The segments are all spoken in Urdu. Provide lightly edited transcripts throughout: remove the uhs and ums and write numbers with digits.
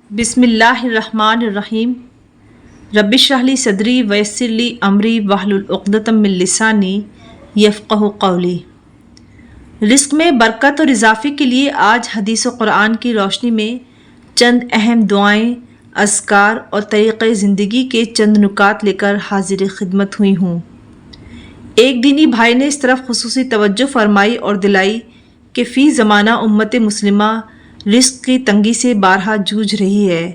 بسم اللہ الرحمن الرحیم رب اشرح لی صدری ویسر لی امری واحلل عقدۃ من لسانی یفقہوا قولی۔ رزق میں برکت اور اضافے کے لیے آج حدیث و قرآن کی روشنی میں چند اہم دعائیں، اذکار اور طریقۂ زندگی کے چند نکات لے کر حاضر خدمت ہوئی ہوں۔ ایک دینی بھائی نے اس طرف خصوصی توجہ فرمائی اور دلائی کہ فی زمانہ امت مسلمہ رزق کی تنگی سے بارہا جوجھ رہی ہے،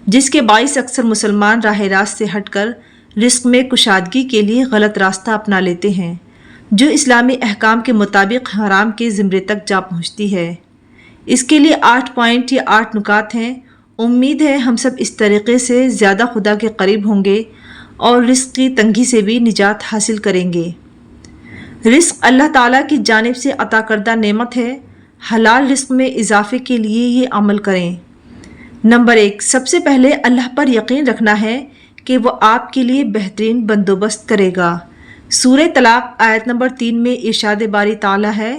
جس کے باعث اکثر مسلمان راہ راست سے ہٹ کر رزق میں کشادگی کے لیے غلط راستہ اپنا لیتے ہیں، جو اسلامی احکام کے مطابق حرام کے زمرے تک جا پہنچتی ہے۔ اس کے لیے 8 پوائنٹ یا 8 نکات ہیں۔ امید ہے ہم سب اس طریقے سے زیادہ خدا کے قریب ہوں گے اور رزق کی تنگی سے بھی نجات حاصل کریں گے۔ رزق اللہ تعالیٰ کی جانب سے عطا کردہ نعمت ہے۔ حلال رزق میں اضافے کے لیے یہ عمل کریں۔ نمبر 1، سب سے پہلے اللہ پر یقین رکھنا ہے کہ وہ آپ کے لیے بہترین بندوبست کرے گا۔ سورہ طلاق آیت نمبر 3 میں ارشاد باری تعالیٰ ہے،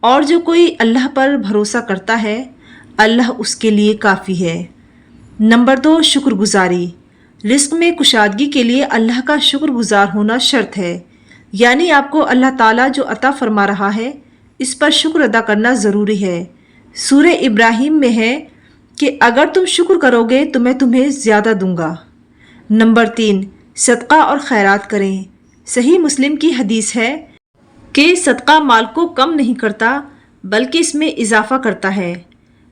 اور جو کوئی اللہ پر بھروسہ کرتا ہے اللہ اس کے لیے کافی ہے۔ نمبر 2، شکر گزاری۔ رزق میں کشادگی کے لیے اللہ کا شکر گزار ہونا شرط ہے، یعنی آپ کو اللہ تعالیٰ جو عطا فرما رہا ہے اس پر شکر ادا کرنا ضروری ہے۔ سورہ ابراہیم میں ہے کہ اگر تم شکر کرو گے تو میں تمہیں زیادہ دوں گا۔ نمبر 3، صدقہ اور خیرات کریں۔ صحیح مسلم کی حدیث ہے کہ صدقہ مال کو کم نہیں کرتا بلکہ اس میں اضافہ کرتا ہے۔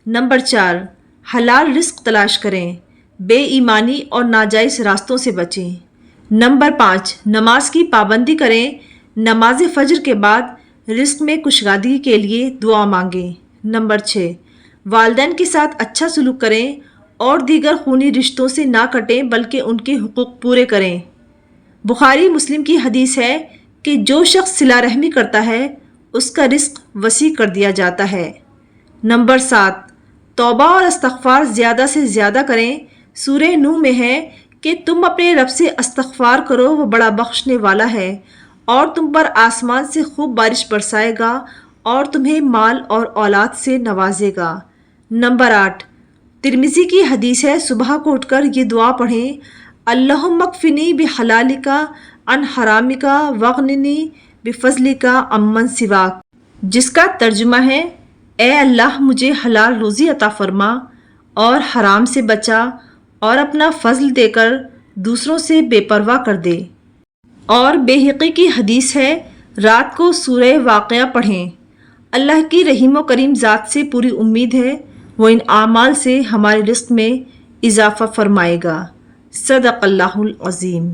نمبر 4، حلال رزق تلاش کریں، بے ایمانی اور ناجائز راستوں سے بچیں۔ نمبر 5، نماز کی پابندی کریں، نماز فجر کے بعد رزق میں کشادگی کے لیے دعا مانگیں۔ نمبر 6، والدین کے ساتھ اچھا سلوک کریں اور دیگر خونی رشتوں سے نہ کٹیں بلکہ ان کے حقوق پورے کریں۔ بخاری مسلم کی حدیث ہے کہ جو شخص صلہ رحمی کرتا ہے اس کا رزق وسیع کر دیا جاتا ہے۔ نمبر 7، توبہ اور استغفار زیادہ سے زیادہ کریں۔ سورہ نوح میں ہے کہ تم اپنے رب سے استغفار کرو، وہ بڑا بخشنے والا ہے، اور تم پر آسمان سے خوب بارش برسائے گا اور تمہیں مال اور اولاد سے نوازے گا۔ نمبر 8، ترمذی کی حدیث ہے صبح کو اٹھ کر یہ دعا پڑھیں، اللہم اکفنی بحلالک عن حرامک واغننی بفضلک عمن سواک، جس کا ترجمہ ہے اے اللہ مجھے حلال روزی عطا فرما اور حرام سے بچا اور اپنا فضل دے کر دوسروں سے بے پرواہ کر دے۔ اور بیہقی کی حدیث ہے رات کو سورہ واقعہ پڑھیں، اللہ کی رحیم و کریم ذات سے پوری امید ہے وہ ان اعمال سے ہمارے رزق میں اضافہ فرمائے گا۔ صدق اللہ العظیم۔